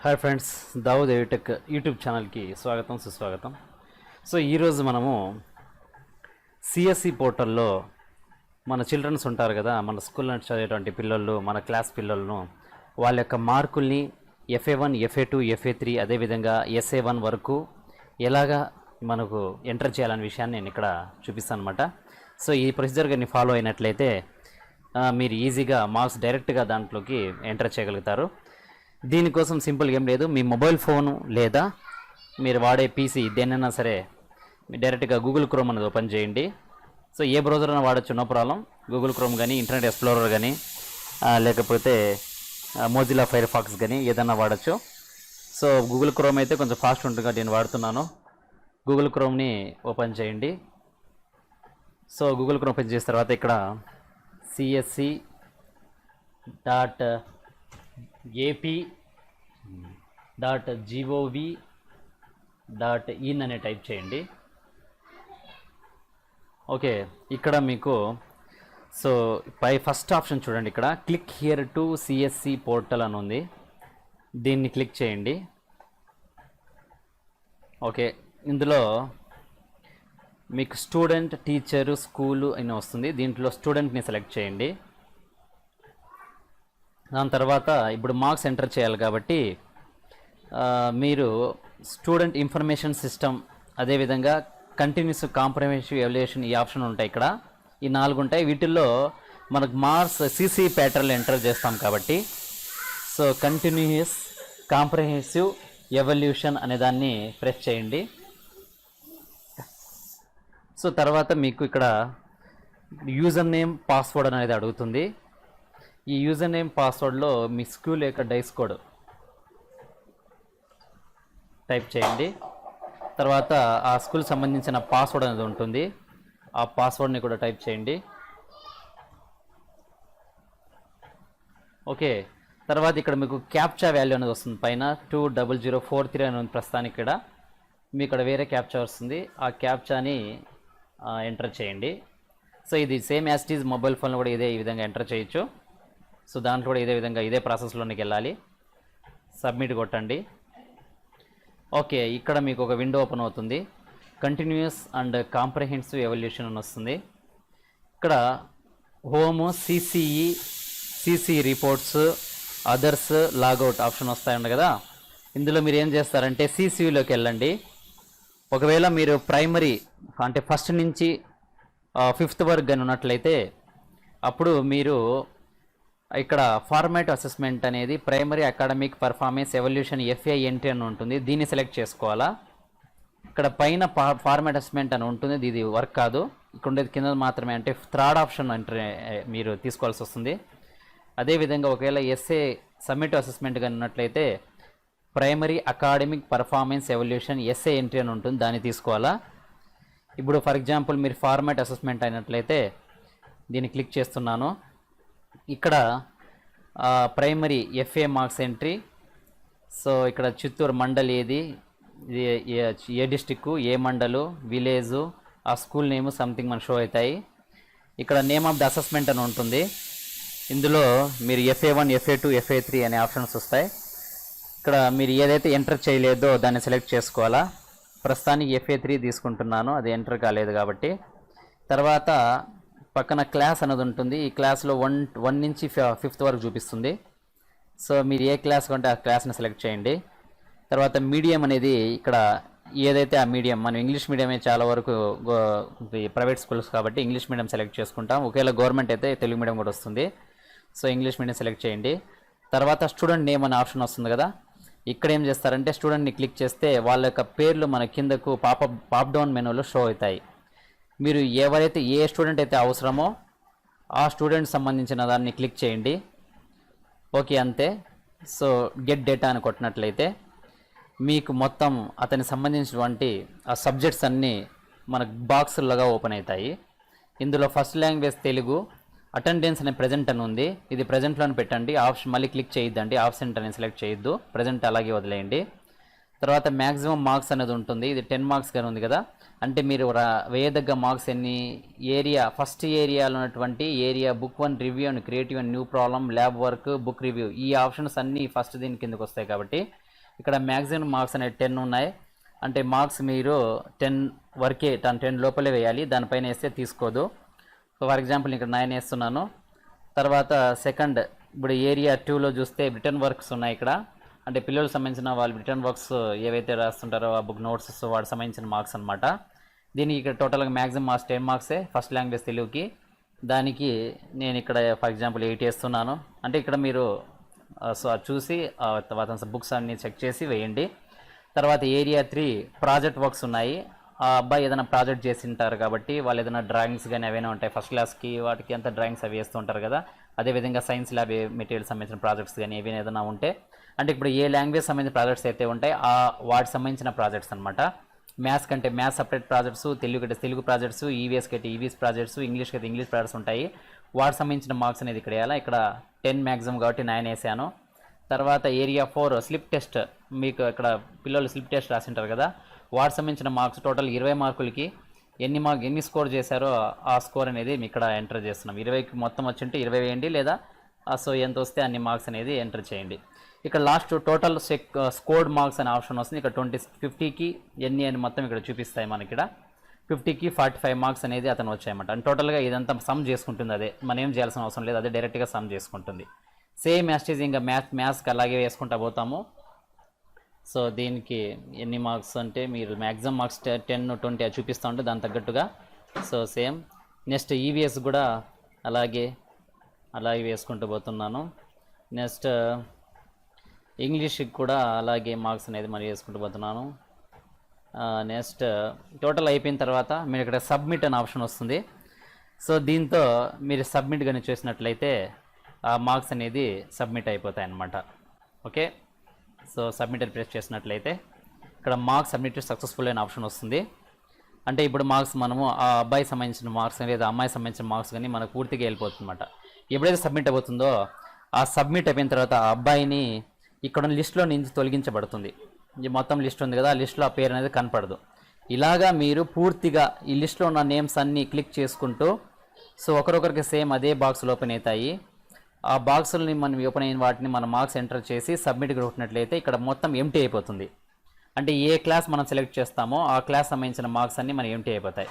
Hi friends, Dawood ఎవిటెక్ YouTube ఛానల్కి స్వాగతం సుస్వాగతం. సో ఈరోజు మనము సిఎస్సి పోర్టల్లో మన చిల్డ్రన్స్ ఉంటారు కదా, మన స్కూల్లో చదివేటువంటి పిల్లలు, మన క్లాస్ పిల్లలను వాళ్ళ యొక్క మార్కుల్ని FA1, FA2, FA3 అదేవిధంగా SA1 వరకు ఎలాగా మనకు ఎంటర్ చేయాలనే విషయాన్ని నేను ఇక్కడ చూపిస్తాను అనమాట. సో ఈ ప్రొసీజర్ గారిని ఫాలో అయినట్లయితే మీరు ఈజీగా మార్క్స్ డైరెక్ట్గా దాంట్లోకి ఎంటర్ చేయగలుగుతారు. దీనికోసం సింపుల్గా ఏం లేదు, మీ మొబైల్ ఫోను లేదా మీరు వాడే పీసీ దేనైనా సరే డైరెక్ట్గా గూగుల్ క్రోమ్ అనేది ఓపెన్ చేయండి. సో ఏ బ్రౌజర్ అయినా వాడచ్చు, నో ప్రాబ్లం. గూగుల్ క్రోమ్ కానీ, ఇంటర్నెట్ ఎక్స్ప్లోరర్ కానీ, లేకపోతే మోజిలా ఫైర్ ఫాక్స్ కానీ ఏదైనా వాడచ్చు. సో గూగుల్ క్రోమ్ అయితే కొంచెం ఫాస్ట్ ఉంటుంది కాబట్టి నేను వాడుతున్నాను. గూగుల్ క్రోమ్ని ఓపెన్ చేయండి. సో గూగుల్ క్రోమ్ ఓపెన్ చేసిన తర్వాత ఇక్కడ csc.ap.gov.in అనే టైప్ చేయండి. ఓకే, ఇక్కడ మీకు సో ఫస్ట్ ఆప్షన్ చూడండి, ఇక్కడ click here to CSC portal అని ఉంది. దీన్ని క్లిక్ చేయండి. ఓకే, ఇందులో మీకు స్టూడెంట్, టీచరు, స్కూలు అని వస్తుంది. దీంట్లో స్టూడెంట్ని సెలెక్ట్ చేయండి. దాని తర్వాత ఇప్పుడు మార్క్స్ ఎంటర్ చేయాలి కాబట్టి మీరు స్టూడెంట్ ఇన్ఫర్మేషన్ సిస్టమ్, అదేవిధంగా కంటిన్యూస్ కాంప్రహెన్సివ్ ఎవాల్యుయేషన్ ఈ ఆప్షన్ ఉంటాయి. ఇక్కడ ఈ 4 ఉంటాయి. వీటిల్లో మనకు మార్క్స్ సిసి ప్యాటర్న్లు ఎంటర్ చేస్తాం కాబట్టి సో కంటిన్యూస్ కాంప్రహెన్సివ్ ఎవాల్యుయేషన్ అనే దాన్ని ప్రెస్ చేయండి. సో తర్వాత మీకు ఇక్కడ యూజర్ నేమ్, పాస్వర్డ్ అనేది అడుగుతుంది. ఈ యూజర్ నేమ్, పాస్వర్డ్లో మీ స్కూల్ యొక్క డైస్ కోడ్ టైప్ చేయండి. తర్వాత ఆ స్కూల్ సంబంధించిన పాస్వర్డ్ అనేది ఉంటుంది, ఆ పాస్వర్డ్ని కూడా టైప్ చేయండి. ఓకే, తర్వాత ఇక్కడ మీకు క్యాప్చా వాల్యూ అనేది వస్తుంది పైన 20043 అని ఉంది ప్రస్తుతానికి. ఇక్కడ మీ ఇక్కడ వేరే క్యాప్చా వస్తుంది, ఆ క్యాప్చాని ఎంటర్ చేయండి. సో ఇది same as it is mobile ఫోన్లో కూడా ఈ విధంగా ఎంటర్ చేయొచ్చు. సో దాంట్లో కూడా ఇదే విధంగా ఇదే ప్రాసెస్లోనికి వెళ్ళాలి. సబ్మిట్ కొట్టండి. ఓకే, ఇక్కడ మీకు ఒక విండో ఓపెన్ అవుతుంది. కంటిన్యూస్ అండ్ కాంప్రహెన్సివ్ ఎవాల్యుయేషన్ అని వస్తుంది. ఇక్కడ home, CC reports, others, logout option వస్తాయండి కదా. ఇందులో మీరు ఏం చేస్తారంటే సిసిలోకి వెళ్ళండి. ఒకవేళ మీరు ప్రైమరీ అంటే ఫస్ట్ నుంచి 5th వరకు కానీ ఉన్నట్లయితే అప్పుడు మీరు ఇక్కడ ఫార్మాట్ అసెస్మెంట్ అనేది primary academic performance evolution FANT అని ఉంటుంది. దీన్ని సెలెక్ట్ చేసుకోవాలా. ఇక్కడ పైన ఫార్మాట్ అసెస్మెంట్ అని ఉంటుంది, ఇది వర్క్ కాదు. ఇక్కడ ఉండేది కింద మాత్రమే, అంటే థర్డ్ ఆప్షన్ అంటే మీరు తీసుకోవాల్సి వస్తుంది. అదేవిధంగా ఒకవేళ SA సబ్మిట్ అసెస్మెంట్ కానీ ఉన్నట్లయితే primary academic performance evolution SANT అని ఉంటుంది, దాన్ని తీసుకోవాలా. ఇప్పుడు ఫర్ ఎగ్జాంపుల్ మీరు ఫార్మాట్ అసెస్మెంట్ అయినట్లయితే దీన్ని క్లిక్ చేస్తున్నాను. ఇక్కడ primary FA marks entry. So ఇక్కడ చిత్తూరు మండల్ ఏది, ఏ డిస్టిక్కు, ఏ మండలు, విలేజు, ఆ స్కూల్ నేమ్ సంథింగ్ మన షో అవుతాయి. ఇక్కడ నేమ్ ఆఫ్ ద అసెస్మెంట్ అని ఉంటుంది. ఇందులో మీరు FA1, FA2, FA3 అనే ఆప్షన్స్ వస్తాయి. ఇక్కడ మీరు ఏదైతే ఎంటర్ చేయలేదో దాన్ని సెలెక్ట్ చేసుకోవాలా. ప్రస్తుతానికి FA3 తీసుకుంటున్నాను, అది ఎంటర్ కాలేదు కాబట్టి. తర్వాత పక్కన క్లాస్ అనేది ఉంటుంది. ఈ క్లాస్లో 1 నుంచి 5th వరకు చూపిస్తుంది. సో మీరు ఏ క్లాస్ కొంటే ఆ క్లాస్ని సెలెక్ట్ చేయండి. తర్వాత మీడియం అనేది ఇక్కడ ఏదైతే ఆ మీడియం, మనం ఇంగ్లీష్ మీడియమే చాలా వరకు ప్రైవేట్ స్కూల్స్ కాబట్టి ఇంగ్లీష్ మీడియం సెలెక్ట్ చేసుకుంటాం. ఒకవేళ గవర్నమెంట్ అయితే తెలుగు మీడియం కూడా వస్తుంది. సో ఇంగ్లీష్ మీడియం సెలెక్ట్ చేయండి. తర్వాత స్టూడెంట్ నేమ్ అనే ఆప్షన్ వస్తుంది కదా. ఇక్కడ ఏం చేస్తారంటే స్టూడెంట్ని క్లిక్ చేస్తే వాళ్ళ యొక్క పేర్లు మన కిందకు పాప్ డౌన్ మెనూలో షో అవుతాయి. మీరు ఎవరైతే ఏ స్టూడెంట్ అయితే అవసరమో ఆ స్టూడెంట్ సంబంధించిన దాన్ని క్లిక్ చేయండి. ఓకే, అంతే. సో గెట్ డేటా అని కొట్టినట్లయితే మీకు మొత్తం అతనికి సంబంధించినటువంటి ఆ సబ్జెక్ట్స్ అన్నీ మనకు బాక్సులుగా ఓపెన్ అవుతాయి. ఇందులో ఫస్ట్ లాంగ్వేజ్ తెలుగు, అటెండెన్స్ అనే ప్రజెంట్ అని ఉంది, ఇది ప్రజెంట్లోనే పెట్టండి. ఆప్షన్ మళ్ళీ క్లిక్ చేయొద్దండి, ఆబ్సెంట్ అని సెలెక్ట్ చేయొద్దు, ప్రజెంట్ అలాగే వదిలేయండి. తర్వాత మ్యాక్సిమం మార్క్స్ అనేది ఉంటుంది, ఇది 10 మార్క్స్ కానీ ఉంది కదా. అంటే మీరు వేయదగ్గ మార్క్స్ ఎన్ని, ఏరియా, ఫస్ట్ ఏరియాలో ఉన్నటువంటి area, book 1 review and creative and new problem, lab work, book review, ఈ ఆప్షన్స్ అన్నీ ఫస్ట్ దీని కిందకు వస్తాయి కాబట్టి ఇక్కడ మ్యాక్సిమం మార్క్స్ అనేవి 10 ఉన్నాయి. అంటే మార్క్స్ మీరు 10 వరకే 10 లోపలే వేయాలి, దానిపైన వేస్తే తీసుకోదు. సో ఫర్ ఎగ్జాంపుల్ ఇక్కడ 9 వేస్తున్నాను. తర్వాత సెకండ్ ఇప్పుడు ఏరియా 2లో చూస్తే రిటర్న్ వర్క్స్ ఉన్నాయి ఇక్కడ. అంటే పిల్లలకు సంబంధించిన వాళ్ళు రిటర్న్ వర్క్స్ ఏవైతే రాస్తుంటారో ఆ బుక్ నోట్స్ వాటికి సంబంధించిన మార్క్స్ అనమాట. దీనికి ఇక్కడ టోటల్గా మ్యాక్సిమం మార్క్స్ 10 మార్క్సే ఫస్ట్ లాంగ్వేజ్ తెలుగుకి. దానికి నేను ఇక్కడ ఫర్ ఎగ్జాంపుల్ 8 వేస్తున్నాను. అంటే ఇక్కడ మీరు సో అది చూసి బుక్స్ అన్ని చెక్ చేసి వేయండి. తర్వాత ఏరియా 3 ప్రాజెక్ట్ వర్క్స్ ఉన్నాయి. ఆ అబ్బాయి ఏదైనా ప్రాజెక్ట్ చేసి ఉంటారు కాబట్టి వాళ్ళు ఏదైనా డ్రాయింగ్స్ కానీ ఏవైనా ఉంటాయి ఫస్ట్ క్లాస్కి, వాటికి అంత డ్రాయింగ్స్ అవి వేస్తూ ఉంటారు కదా. అదేవిధంగా సైన్స్ ల్యాబ్ మెటీరియల్ సంబంధించిన ప్రాజెక్ట్స్ కానీ ఏవైనా ఏదైనా ఉంటే, అంటే ఇప్పుడు ఏ లాంగ్వేజ్ సంబంధించిన ప్రాజెక్ట్స్ అయితే ఉంటాయి వాటికి సంబంధించిన ప్రాజెక్ట్స్ అనమాట. మ్యాథ్స్ కంటే మ్యాథ్స్ సపరేట్ ప్రాజెక్ట్స్, తెలుగు కంటే తెలుగు ప్రాజెక్ట్స్, ఈవీఎస్కి అయితే ఈవీఎస్ ప్రాజెక్ట్స్, ఇంగ్లీష్కి అయితే ఇంగ్లీష్ ప్రాజెక్ట్స్ ఉంటాయి. వాటికి సంబంధించిన మార్క్స్ అనేది ఇక్కడ వేయాలి. ఇక్కడ 10 మ్యాక్సిమం కాబట్టి 9 వేసాను. తర్వాత ఏరియా 4 స్లిప్ టెస్ట్, మీకు ఇక్కడ పిల్లలు స్లిప్ టెస్ట్ రాసింటారు కదా, వాటికి సంబంధించిన మార్క్స్ టోటల్ 20 మార్కులకి ఎన్ని స్కోర్ చేశారో ఆ స్కోర్ అనేది ఇక్కడ ఎంటర్ చేస్తున్నాం. 20కి మొత్తం వచ్చింటే 20 వేయండి, లేదా సో ఎంత వస్తే అన్ని మార్క్స్ అనేది ఎంటర్ చేయండి. ఇక్కడ లాస్ట్ టోటల్ స్కోర్డ్ మార్క్స్ అనే ఆప్షన్ వస్తుంది. ఇక్కడ 50కి ఎన్ని అని మొత్తం ఇక్కడ చూపిస్తాయి మనకి. ఇక్కడ 50కి 45 మార్క్స్ అనేది అతను వచ్చాయన్నమాట. అండ్ టోటల్గా ఇదంతా సమ్ చేసుకుంటుంది. అదే మనం ఏం చేయాల్సిన అవసరం లేదు, అదే డైరెక్ట్గా సమ్ చేసుకుంటుంది. సేమ్ యాస్టీజ్ ఇంకా మ్యాథ్స్కి అలాగే వేసుకుంటా పోతాము. సో దీనికి ఎన్ని మార్క్స్ అంటే మీరు మ్యాక్సిమం మార్క్స్ 10, 20 అది చూపిస్తూ ఉంటే దాని తగ్గట్టుగా సో సేమ్. నెక్స్ట్ ఈవీఎస్ కూడా అలాగే వేసుకుంటూ పోతున్నాను. నెక్స్ట్ ఇంగ్లీష్కి కూడా అలాగే మార్క్స్ అనేది మరి వేసుకుంటూ పోతున్నాను. నెక్స్ట్ టోటల్ అయిపోయిన తర్వాత మీరు ఇక్కడ సబ్మిట్ అనే ఆప్షన్ వస్తుంది. సో దీంతో మీరు సబ్మిట్ కానీ చేసినట్లయితే ఆ మార్క్స్ అనేది సబ్మిట్ అయిపోతాయి అన్నమాట. ఓకే, సో సబ్మిట్ అని ప్రెస్ చేసినట్లయితే ఇక్కడ మార్క్స్ సబ్మిటెడ్ సక్సెస్ఫుల్ అనే ఆప్షన్ వస్తుంది. అంటే ఇప్పుడు మార్క్స్ మనము ఆ అబ్బాయికి సంబంధించిన మార్క్స్ లేదా అమ్మాయికి సంబంధించిన మార్క్స్ కానీ మనకు పూర్తిగా వెళ్ళిపోతుంది అన్నమాట. ఎప్పుడైతే సబ్మిట్ అవుతుందో ఆ సబ్మిట్ అయిపోయిన తర్వాత ఆ అబ్బాయిని ఇక్కడ లిస్ట్లో నుంచి తొలగించబడుతుంది. ఈ మొత్తం లిస్ట్ ఉంది కదా, ఆ లిస్ట్లో ఆ పేరు అనేది కనపడదు. ఇలాగా మీరు పూర్తిగా ఈ లిస్ట్లో ఉన్న నేమ్స్ అన్నీ క్లిక్ చేసుకుంటూ సో ఒకరొకరికి సేమ్ అదే బాక్సులు ఓపెన్ అవుతాయి. ఆ బాక్సులని మనం ఓపెన్ అయిన వాటిని మన మార్క్స్ ఎంటర్ చేసి సబ్మిట్ కొట్టినట్లయితే ఇక్కడ మొత్తం ఎంటీ అయిపోతుంది. అంటే ఏ క్లాస్ మనం సెలెక్ట్ చేస్తామో ఆ క్లాస్ సంబంధించిన మార్క్స్ అన్నీ మనం ఎంటీ అయిపోతాయి.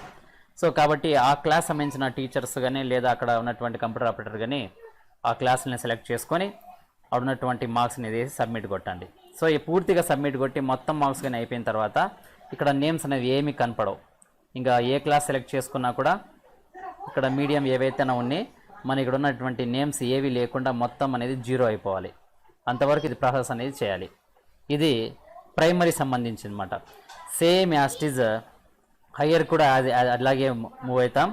సో కాబట్టి ఆ క్లాస్ సంబంధించిన టీచర్స్ కానీ లేదా అక్కడ ఉన్నటువంటి కంప్యూటర్ ఆపరేటర్ కానీ ఆ క్లాసులని సెలెక్ట్ చేసుకొని అక్కడ ఉన్నటువంటి మార్క్స్ అనేది వేసి సబ్మిట్ కొట్టండి. సో ఈ పూర్తిగా సబ్మిట్ కొట్టి మొత్తం మార్క్స్ కానీ అయిపోయిన తర్వాత ఇక్కడ నేమ్స్ అనేవి ఏమీ కనపడవు. ఇంకా ఏ క్లాస్ సెలెక్ట్ చేసుకున్నా కూడా ఇక్కడ మీడియం ఏవైతే ఉన్నాయి మన ఇక్కడ ఉన్నటువంటి నేమ్స్ ఏవి లేకుండా మొత్తం అనేది 0 అయిపోవాలి. అంతవరకు ఇది ప్రాసెస్ అనేది చేయాలి. ఇది ప్రైమరీ సంబంధించింది అనమాట. సేమ్ యాస్టీజ్ హయ్యర్ కూడా అలాగే మూవ్ అవుతాం.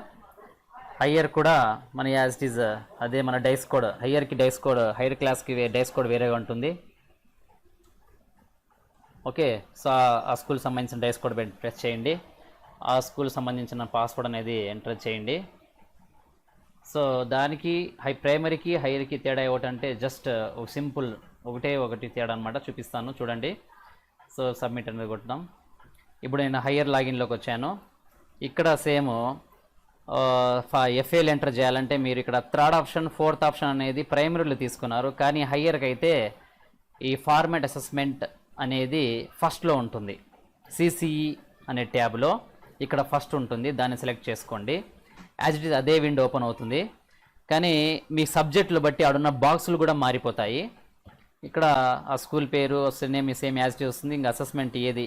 హయ్యర్ కూడా మన యాస్టీజ్ అదే మన డైస్ కోడ్, హయ్యర్కి డైస్ కోడ్, హయ్యర్ క్లాస్కి డైస్ కోడ్ వేరేగా ఉంటుంది. ఓకే, సో ఆ స్కూల్ సంబంధించిన డైస్ కోడ్ ప్రెస్ చేయండి. ఆ స్కూల్ సంబంధించిన పాస్వర్డ్ అనేది ఎంటర్ చేయండి. సో దానికి ప్రైమరీకి హైయర్కి తేడా ఏమిటంటే జస్ట్ ఒక సింపుల్ ఒకటి తేడా అనమాట. చూపిస్తాను చూడండి. సో సబ్మిట్ అనేది కొట్టాం. ఇప్పుడు నేను హయ్యర్ లాగిన్లోకి వచ్చాను. ఇక్కడ సేమ్ ఎఫ్ఏలు ఎంటర్ చేయాలంటే మీరు ఇక్కడ 3rd ఆప్షన్ 4th ఆప్షన్ అనేది ప్రైమరీలో తీసుకున్నారు. కానీ హయ్యర్కి అయితే ఈ ఫార్మాట్ అసెస్మెంట్ అనేది ఫస్ట్లో ఉంటుంది. సిసిఈ అనే ట్యాబ్లో ఇక్కడ ఫస్ట్ ఉంటుంది, దాన్ని సెలెక్ట్ చేసుకోండి. యాజ్ ఇట్ ఈజ్ అదే విండో ఓపెన్ అవుతుంది. కానీ మీ సబ్జెక్టులు బట్టి ఆడున్న బాక్సులు కూడా మారిపోతాయి. ఇక్కడ ఆ స్కూల్ పేరు name same as it is వస్తుంది. ఇంకా అసెస్మెంట్ ఏది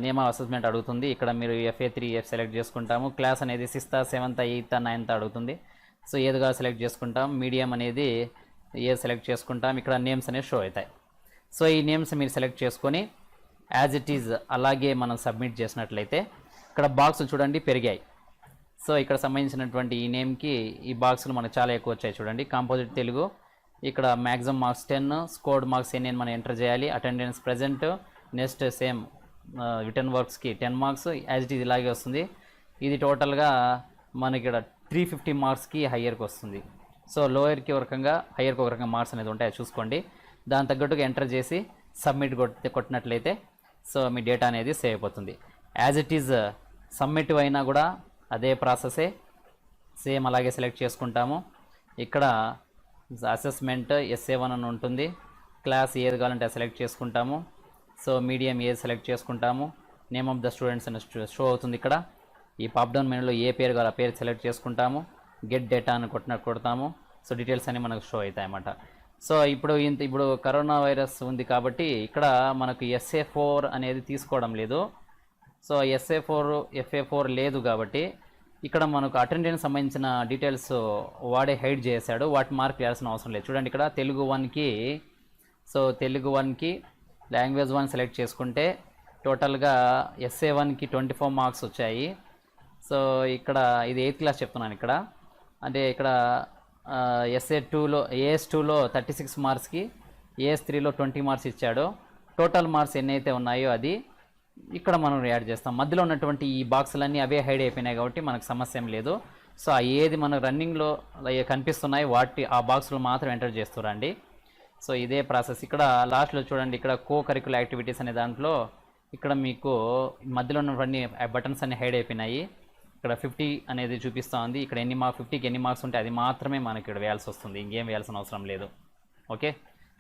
నేమ్ ఆఫ్ అసెస్మెంట్ అడుగుతుంది. ఇక్కడ మీరు FA3 సెలెక్ట్ చేసుకుంటాము. క్లాస్ అనేది 6th, 7th, 8th, 9th అడుగుతుంది. సో ఏదిగా సెలెక్ట్ చేసుకుంటాం. మీడియం అనేది ఏది సెలెక్ట్ చేసుకుంటాం. ఇక్కడ నేమ్స్ అనేవి షో అవుతాయి. సో ఈ నేమ్స్ మీరు సెలెక్ట్ చేసుకొని యాజ్ ఇట్ ఈజ్ అలాగే మనం సబ్మిట్ చేసినట్లయితే ఇక్కడ బాక్సులు చూడండి పెరిగాయి. సో ఇక్కడ సంబంధించినటువంటి ఈ నేమ్కి ఈ బాక్సులు మనకు చాలా ఎక్కువ వచ్చాయి చూడండి. కాంపోజిట్ తెలుగు ఇక్కడ మ్యాక్సిమం మార్క్స్ 10, స్కోర్డ్ మార్క్స్ ఎన్ని మనం ఎంటర్ చేయాలి. Attendance present, next same return వర్క్స్కి 10 మార్క్స్ యాజ్ ఇట్ ఈజ్ ఇలాగే వస్తుంది. ఇది టోటల్గా మనకి ఇక్కడ 350 మార్క్స్కి హయ్యర్కి వస్తుంది. సో లోయర్కి ఒక రకంగా హయ్యర్కి ఒక రకంగా మార్క్స్ అనేది ఉంటాయి, చూసుకోండి. దాని తగ్గట్టుగా ఎంటర్ చేసి సబ్మిట్ కొట్టినట్లయితే సో మీ డేటా అనేది సేవ్ అయిపోతుంది. యాజ్ ఇట్ ఈజ్ సబ్మిట్ అయినా కూడా అదే ప్రాసెసే సేమ్ అలాగే సెలెక్ట్ చేసుకుంటాము. ఇక్కడ అసెస్మెంట్ SA1 అని ఉంటుంది. క్లాస్ ఏది కావాలంటే సెలెక్ట్ చేసుకుంటాము. సో మీడియం ఏ సెలెక్ట్ చేసుకుంటాము. నేమ్ ఆఫ్ ద స్టూడెంట్స్ అని షో అవుతుంది ఇక్కడ. ఈ పాప్ డౌన్ మెనూలో ఏ పేరు కావాలో ఆ పేరు సెలెక్ట్ చేసుకుంటాము. గెట్ డేటా అని కొడతాము. సో డీటెయిల్స్ అన్నీ మనకు షో అవుతాయి అన్నమాట. సో ఇప్పుడు కరోనా వైరస్ ఉంది కాబట్టి ఇక్కడ మనకు SA4 అనేది తీసుకోవడం లేదు. సో FA4 లేదు కాబట్టి ఇక్కడ మనకు అటెండెన్స్ సంబంధించిన డీటెయిల్స్ వాడే హైడ్ చేశాడు. వాటి మార్క్ వేయాల్సిన అవసరం లేదు. చూడండి ఇక్కడ తెలుగు 1కి లాంగ్వేజ్ 1 సెలెక్ట్ చేసుకుంటే టోటల్గా SA1కి 24 మార్క్స్ వచ్చాయి. సో ఇక్కడ ఇది 8th క్లాస్ చెప్తున్నాను ఇక్కడ. అంటే ఇక్కడ AS2లో 36 మార్క్స్కి AS3లో 20 మార్క్స్ ఇచ్చాడు. టోటల్ మార్క్స్ ఎన్నైతే ఉన్నాయో అది ఇక్కడ మనం యాడ్ చేస్తాం. మధ్యలో ఉన్నటువంటి ఈ బాక్సులన్నీ అవే హైడ్ అయిపోయినాయి కాబట్టి మనకు సమస్య ఏం లేదు. సో ఏది మనకు రన్నింగ్లో కనిపిస్తున్నాయి ఆ బాక్సులు మాత్రం ఎంటర్ చేస్తురండి. సో ఇదే ప్రాసెస్. ఇక్కడ లాస్ట్లో చూడండి, ఇక్కడ కరిక్యులర్ యాక్టివిటీస్ అనే దాంట్లో ఇక్కడ మీకు మధ్యలో ఉన్నటువంటి బటన్స్ అన్ని హైడ్ అయిపోయినాయి. ఇక్కడ 50 అనేది చూపిస్తూ ఉంది. ఇక్కడ 50కి ఎన్ని మార్క్స్ ఉంటే అది మాత్రమే మనకి ఇక్కడ వేయాల్సి వస్తుంది. ఇంకేం వేయాల్సిన అవసరం లేదు. ఓకే.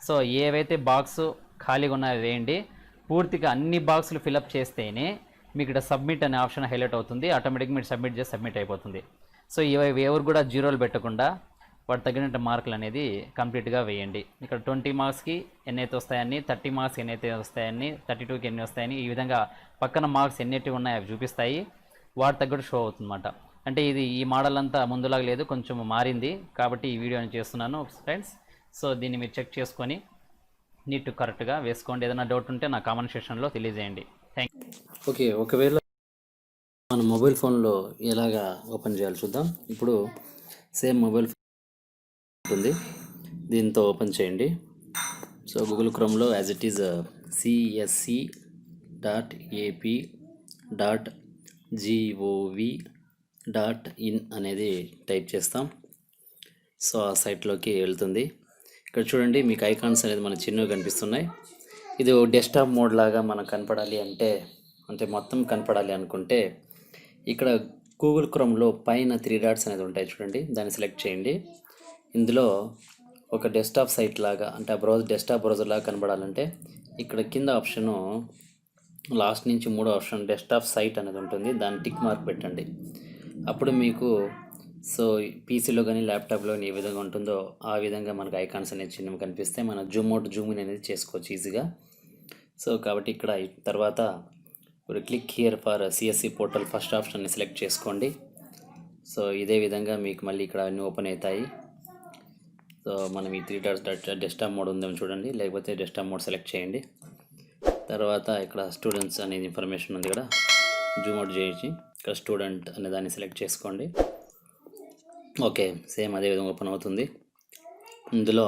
సో ఏవైతే బాక్స్ ఖాళీగా ఉన్నాయో వేయండి. పూర్తిగా అన్ని బాక్సులు ఫిలప్ చేస్తేనే మీకు ఇక్కడ సబ్మిట్ అనే ఆప్షన్ హైలైట్ అవుతుంది. ఆటోమేటిక్గా మీరు సబ్మిట్ అయిపోతుంది. సో ఎవరు కూడా జీరోలు పెట్టకుండా వాటి తగినట్టు మార్కులు అనేది కంప్లీట్గా వేయండి. ఇక్కడ 20 మార్క్స్కి ఎన్నైతే వస్తాయని, 30 మార్క్స్ ఎన్నైతే వస్తాయని, 32కి ఎన్ని వస్తాయని, ఈ విధంగా పక్కన మార్క్స్ ఎన్నైతే ఉన్నాయో అవి చూపిస్తాయి. వాటి తగ్గట్టు షో అవుతుందన్నమాట. అంటే ఈ మోడల్ అంతా ముందులాగా లేదు, కొంచెం మారింది కాబట్టి ఈ వీడియోని చేస్తున్నాను ఫ్రెండ్స్. సో దీన్ని మీరు చెక్ చేసుకొని నీట్ కరెక్ట్గా వేసుకోండి. ఏదైనా డౌట్ ఉంటే నా కామెంట్ సెక్షన్లో తెలియజేయండి. Thank you. ఓకే, ఒకవేళ మన మొబైల్ ఫోన్లో ఎలాగా ఓపెన్ చేయాలి చూద్దాం. ఇప్పుడు సేమ్ మొబైల్ ఫోన్ ఉంటుంది, దీంతో ఓపెన్ చేయండి. సో గూగుల్ క్రోమ్లో యాజ్ ఇట్ ఈజ్ csc.ap.gov.in అనేది టైప్ చేస్తాం. సో ఆ సైట్లోకి వెళ్తుంది. ఇక్కడ చూడండి, మీకు ఐకాన్స్ అనేది మన చిన్నవి కనిపిస్తున్నాయి. ఇది డెస్క్టాప్ మోడ్ లాగా మనకు కనపడాలి అంటే మొత్తం కనపడాలి అనుకుంటే ఇక్కడ గూగుల్ క్రోమ్లో పైన 3 డాట్స్ అనేది ఉంటాయి చూడండి, దాన్ని సెలెక్ట్ చేయండి. ఇందులో ఒక డెస్క్టాప్ సైట్ లాగా అంటే డెస్క్టాప్ బ్రౌజర్ లాగా కనబడాలంటే ఇక్కడ కింద ఆప్షను లాస్ట్ నుంచి 3వ ఆప్షన్ డెస్క్టాప్ సైట్ అనేది ఉంటుంది, దాన్ని టిక్ మార్క్ పెట్టండి. అప్పుడు మీకు సో పీసీలో కానీ ల్యాప్టాప్లో కానీ ఏ విధంగా ఉంటుందో ఆ విధంగా మనకు ఐకాన్స్ అనేది చిన్నవి కనిపిస్తే మన జూమ్ అవుట్ జూమ్ ఇన్ అనేది చేసుకోవచ్చు ఈజీగా. సో కాబట్టి ఇక్కడ తర్వాత click here for CSC portal first ఆప్షన్ని సెలెక్ట్ చేసుకోండి. సో ఇదే విధంగా మీకు మళ్ళీ ఇక్కడ అన్నీ ఓపెన్ అవుతాయి. సో మనం ఈ 3 డాట్స్ డెస్క్టాప్ మోడ్ ఉందేమో చూడండి, లేకపోతే డెస్క్టాప్ మోడ్ సెలెక్ట్ చేయండి. తర్వాత ఇక్కడ స్టూడెంట్స్ అనేది ఇన్ఫర్మేషన్ ఉంది, ఇక్కడ జూమ్ అవుట్ చేసి ఇక్కడ స్టూడెంట్ అనే దాన్ని సెలెక్ట్ చేసుకోండి. ఓకే, సేమ్ అదే విధంగా ఓపెన్ అవుతుంది. ఇందులో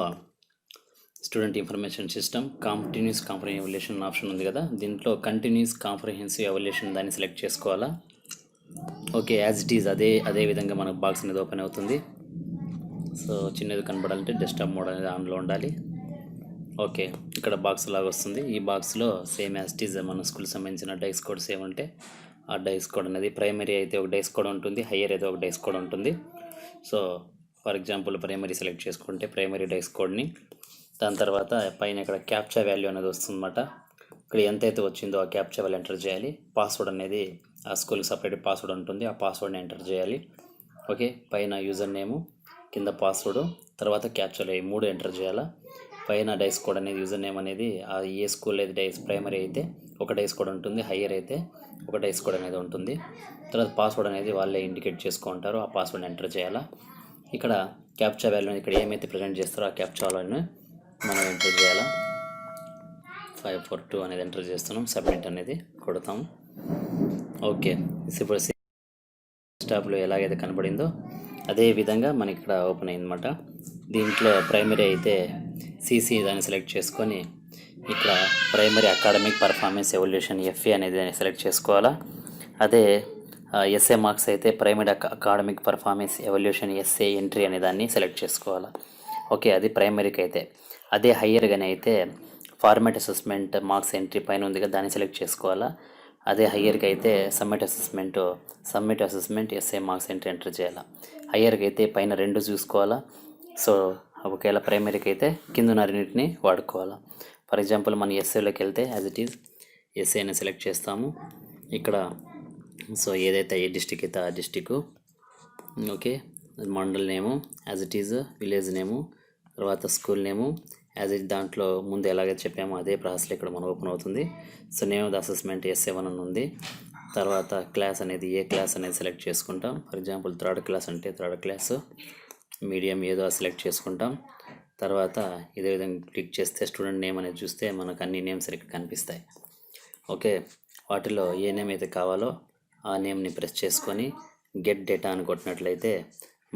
student information system continuous comprehensive evaluation option ఉంది కదా, దీంట్లో కంటిన్యూస్ కాంప్రహెన్సివ్ ఎవాల్యుయేషన్ దాన్ని సెలెక్ట్ చేసుకోవాలా. ఓకే, యాజ్ ఇట్ ఈజ్ అదే విధంగా మనకు బాక్స్ అనేది ఓపెన్ అవుతుంది. సో చిన్నది కనపడాలంటే డెస్క్టాప్ మోడ్ అనేది ఆన్లో ఉండాలి. ఓకే, ఇక్కడ బాక్స్ లాగా వస్తుంది. ఈ బాక్స్లో సేమ్ యాజ్ ఇట్ ఈజ్ మన స్కూల్కి సంబంధించిన డైస్ కోడ్స్ ఏమంటే ఆ డైస్ కోడ్ అనేది ప్రైమరీ అయితే ఒక డైస్ కోడ్ ఉంటుంది, హయ్యర్ అయితే ఒక డైస్ కోడ్ ఉంటుంది. So for example primary select చేసుకుంటే ప్రైమరీ డైస్ కోడ్ని, దాని తర్వాత పైన ఇక్కడ క్యాప్చా వాల్యూ అనేది వస్తుందన్నమాట. ఇక్కడ ఎంతైతే వచ్చిందో ఆ క్యాప్చా వాల్యూ ఎంటర్ చేయాలి. పాస్వర్డ్ అనేది ఆ స్కూల్కి సపరేట్ పాస్వర్డ్ ఉంటుంది, ఆ పాస్వర్డ్ని ఎంటర్ చేయాలి. ఓకే, పైన యూజర్ నేము, కింద పాస్వర్డ్, తర్వాత క్యాప్చా 3 ఎంటర్ చేయాలా. పైన డైస్ కోడ్ అనేది యూజర్ నేమ్ అనేది ఏ స్కూల్ అయితే ప్రైమరీ అయితే ఒక డైస్ కోడ్ ఉంటుంది, హయ్యర్ అయితే ఒక డైస్ కోడ్ అనేది ఉంటుంది. తర్వాత పాస్వర్డ్ అనేది వాళ్ళే ఇండికేట్ చేసుకుంటారు, ఆ పాస్వర్డ్ని ఎంటర్ చేయాలా. ఇక్కడ క్యాప్చా వాల్యూ ఇక్కడ ఏమైతే ప్రజెంట్ చేస్తారో ఆ క్యాప్చా వాల్యూని మనం ఎంటర్ చేయాలా. 542 అనేది ఎంటర్ చేస్తున్నాం, సబ్మిట్ అనేది కొడతాము. ఓకే, ఇప్పుడు డెస్క్టాప్లో ఎలాగైతే కనబడిందో అదే విధంగా మనకి ఇక్కడ ఓపెన్ అయిందన్నమాట. దీంట్లో ప్రైమరీ అయితే CC దాన్ని సెలెక్ట్ చేసుకొని ఇక్కడ primary academic performance evolution FA అనేది సెలెక్ట్ చేసుకోవాలా. అదే SA మార్క్స్ అయితే primary academic performance evolution SA entry అనే దాన్ని సెలెక్ట్ చేసుకోవాలా. ఓకే, అది ప్రైమరీకి అయితే. అదే హయ్యర్గానే అయితే ఫార్మాట్ అసెస్మెంట్ మార్క్స్ ఎంట్రీ పైన ఉంది కదా, దాన్ని సెలెక్ట్ చేసుకోవాలా. అదే హయ్యర్కి అయితే submit assessment SA marks enter చేయాలా. హయ్యర్కి అయితే పైన 2 చూసుకోవాలా. సో ఒకవేళ ప్రైమరీకి అయితే కింద రెండింటిని వాడుకోవాలా. ఫర్ ఎగ్జాంపుల్ మన ఎస్ఏలోకి వెళ్తే యాజ్ ఇట్ ఈజ్ ఎస్ఏ అని సెలెక్ట్ చేస్తాము. ఇక్కడ సో ఏదైతే ఏ డిస్టిక్ అయితే ఆ district, okay, mandal name as it is, village నేము, తర్వాత స్కూల్ నేము యాజ్ ఇట్ దాంట్లో ముందు ఎలాగైతే చెప్పామో అదే ప్రాసెస్లో ఇక్కడ మనం ఓపెన్ అవుతుంది. So name of the assessment S7 అని ఉంది. తర్వాత క్లాస్ అనేది ఏ క్లాస్ అనేది సెలెక్ట్ చేసుకుంటాం. ఫర్ ఎగ్జాంపుల్ థర్డ్ క్లాస్ అంటే థర్డ్ క్లాస్, మీడియం ఏదో సెలెక్ట్ చేసుకుంటాం. తర్వాత ఇదే విధంగా క్లిక్ చేస్తే స్టూడెంట్ నేమ్ అనేది చూస్తే మనకు అన్ని నేమ్స్ ఇక్కడ కనిపిస్తాయి. ఓకే, వాటిలో ఏ నేమ్ అయితే కావాలో ఆ నేమ్ని ప్రెస్ చేసుకొని గెట్ డేటా అని కొట్టినట్లయితే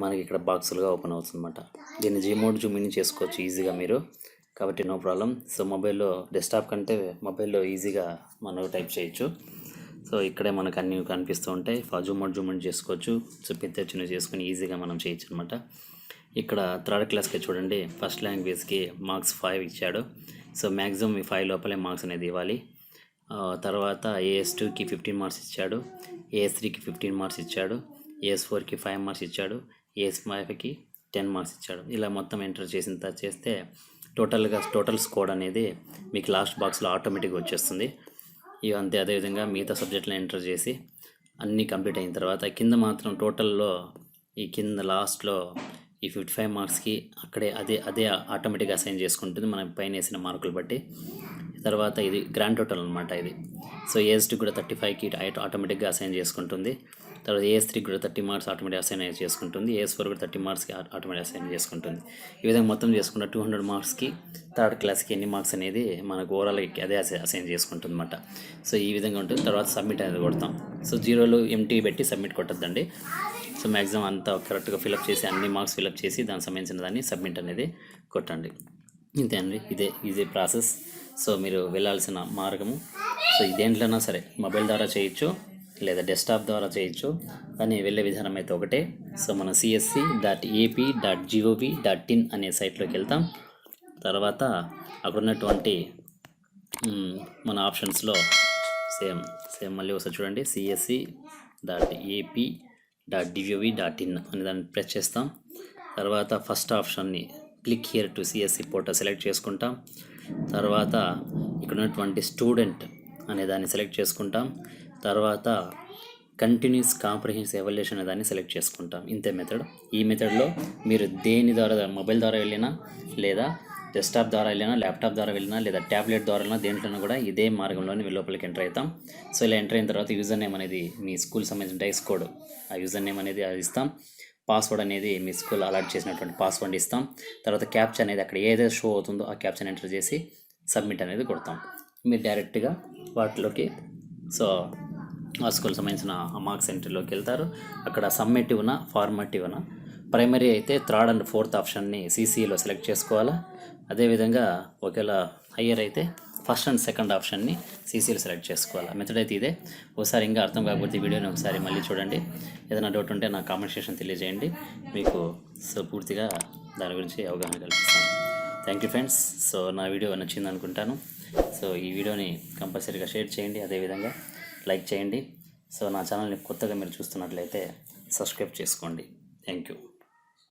మనకి ఇక్కడ బాక్సులుగా ఓపెన్ అవుతుంది అన్నమాట. దీన్ని జూమ్ ఇన్ చేసుకోవచ్చు ఈజీగా మీరు, కాబట్టి నో ప్రాబ్లం. సో మొబైల్లో డెస్క్టాప్ కంటే మొబైల్లో ఈజీగా మనం టైప్ చేయొచ్చు. సో ఇక్కడే మనకు అన్నీ కనిపిస్తూ ఉంటాయి. జూమ్ ఇన్ చేసుకోవచ్చు. సో పెద్ద చిన్న చేసుకొని ఈజీగా మనం చేయొచ్చు అనమాట. ఇక్కడ థర్డ్ క్లాస్కి చూడండి, ఫస్ట్ లాంగ్వేజ్కి మార్క్స్ 5 ఇచ్చాడు. సో మ్యాక్సిమం ఈ 5 లోపలే మార్క్స్ అనేది ఇవ్వాలి. తర్వాత AS2కి 15 మార్క్స్ ఇచ్చాడు, AS3కి 15 మార్క్స్ ఇచ్చాడు, AS4కి 5 మార్క్స్ ఇచ్చాడు, AS5కి 10 మార్క్స్ ఇచ్చాడు. ఇలా మొత్తం ఎంటర్ చేస్తే టోటల్ స్కోర్ అనేది మీకు లాస్ట్ బాక్స్లో ఆటోమేటిక్గా వచ్చేస్తుంది. ఇక అంతే. అదేవిధంగా మిగతా సబ్జెక్టులను ఎంటర్ చేసి అన్నీ కంప్లీట్ అయిన తర్వాత కింద మాత్రం టోటల్లో ఈ కింద లాస్ట్లో ఈ 55 మార్క్స్కి అక్కడే అదే ఆటోమేటిక్గా అసైన్ చేసుకుంటుంది మనం పైన వేసిన మార్కులు బట్టి. తర్వాత ఇది గ్రాండ్ టోటల్ అనమాట ఇది. సో AS2 కూడా 35కి ఆటోమేటిక్గా అసైన్ చేసుకుంటుంది. తర్వాత AS3 కూడా 30 మార్క్స్ ఆటోమేటిక్ అసైన్ చేసుకుంటుంది. AS4 కూడా 30 మార్క్స్కి ఆటోమేటిక్ అసైన్ చేసుకుంటుంది. ఈ విధంగా మొత్తం చేసుకున్న 200 మార్క్స్కి థర్డ్ క్లాస్కి ఎన్ని మార్క్స్ అనేది మనకు ఓవరాల్గా అదే అసైన్ చేసుకుంటుంది అనమాట. సో ఈ విధంగా ఉంటుంది. తర్వాత సబ్మిట్ అనేది కొడతాం. సో 0లు ఎంటీ పెట్టి సబ్మిట్ కొట్టద్దండి. సో మ్యాక్సిమం అంతా కరెక్ట్గా ఫిలప్ చేసి అన్ని మార్క్స్ ఫిలప్ చేసి దానికి సంబంధించిన దాన్ని సబ్మిట్ అనేది కొట్టండి. ఇంతే అండి, ఇదే ప్రాసెస్. సో మీరు వెళ్ళాల్సిన మార్గము, సో దేంట్లోనా సరే మొబైల్ ద్వారా చేయొచ్చు లేదా డెస్క్టాప్ ద్వారా చేయొచ్చు, కానీ వెళ్ళే విధానం అయితే ఒకటే. సో మన csc.ap.gov.in అనే సైట్లోకి వెళ్తాం. తర్వాత అక్కడ ఉన్నటువంటి మన ఆప్షన్స్లో సేమ్ మళ్ళీ ఒకసారి చూడండి, csc.ap.gov.in అనే దాన్ని ప్రెస్ చేస్తాం. తర్వాత ఫస్ట్ ఆప్షన్ని click here to CSC portal select చేసుకుంటాం. తర్వాత ఇక్కడ ఉన్నటువంటి స్టూడెంట్ అనే దాన్ని సెలెక్ట్ చేసుకుంటాం. తర్వాత కంటిన్యూస్ కాంప్రహెన్సివ్ ఎవాల్యుయేషన్ అనే దాన్ని సెలెక్ట్ చేసుకుంటాం. ఇంతే మెథడ్. ఈ మెథడ్లో మీరు దేని ద్వారా, మొబైల్ ద్వారా వెళ్ళినా లేదా డెస్క్టాప్ ద్వారా వెళ్ళినా, ల్యాప్టాప్ ద్వారా వెళ్ళినా లేదా ట్యాబ్లెట్ ద్వారా వెళ్ళినా దేంట్లోనూ కూడా ఇదే మార్గంలోనే లోపలికి ఎంటర్ అవుతాం. సో ఇలా ఎంటర్ అయిన తర్వాత యూజర్ నేమ్ అనేది మీ స్కూల్ సంబంధించిన డైస్ కోడ్, ఆ యూజర్ నేమ్ అనేది అది ఇస్తాం. పాస్వర్డ్ అనేది మీ స్కూల్ అలాట్ చేసినటువంటి పాస్వర్డ్ ఇస్తాం. తర్వాత క్యాప్చా అనేది అక్కడ ఏదైతే షో అవుతుందో ఆ క్యాప్చాని ఎంటర్ చేసి సబ్మిట్ అనేది కొడతాం. మీరు డైరెక్ట్గా వాటిలోకి సో ఆ స్కూల్ సంబంధించిన మార్క్స్ ఎంట్రీలోకి వెళ్తారు. అక్కడ సమ్మేటివ్నా ఫార్మేటివ్నా, ప్రైమరీ అయితే థర్డ్ అండ్ ఫోర్త్ ఆప్షన్ని CCలో సెలెక్ట్ చేసుకోవాలా. అదేవిధంగా ఒకవేళ హయ్యర్ అయితే ఫస్ట్ అండ్ సెకండ్ ఆప్షన్ని CCలో సెలెక్ట్ చేసుకోవాలి. మెథడ్ అయితే ఇదే. ఒకసారి ఇంకా అర్థం కాకపోతే వీడియోని ఒకసారి మళ్ళీ చూడండి. ఏదైనా డౌట్ ఉంటే నా కామెంట్ సెక్షన్ తెలియజేయండి, మీకు సో పూర్తిగా దాని గురించి అవగాహన కల్పిస్తాను. Thank you friends. సో నా వీడియో నచ్చింది అనుకుంటాను. సో ఈ వీడియోని కంపల్సరీగా షేర్ చేయండి, అదేవిధంగా లైక్ చేయండి. సో నా ఛానల్ని కొత్తగా మీరు చూస్తున్నట్లయితే సబ్స్క్రైబ్ చేసుకోండి. Thank you.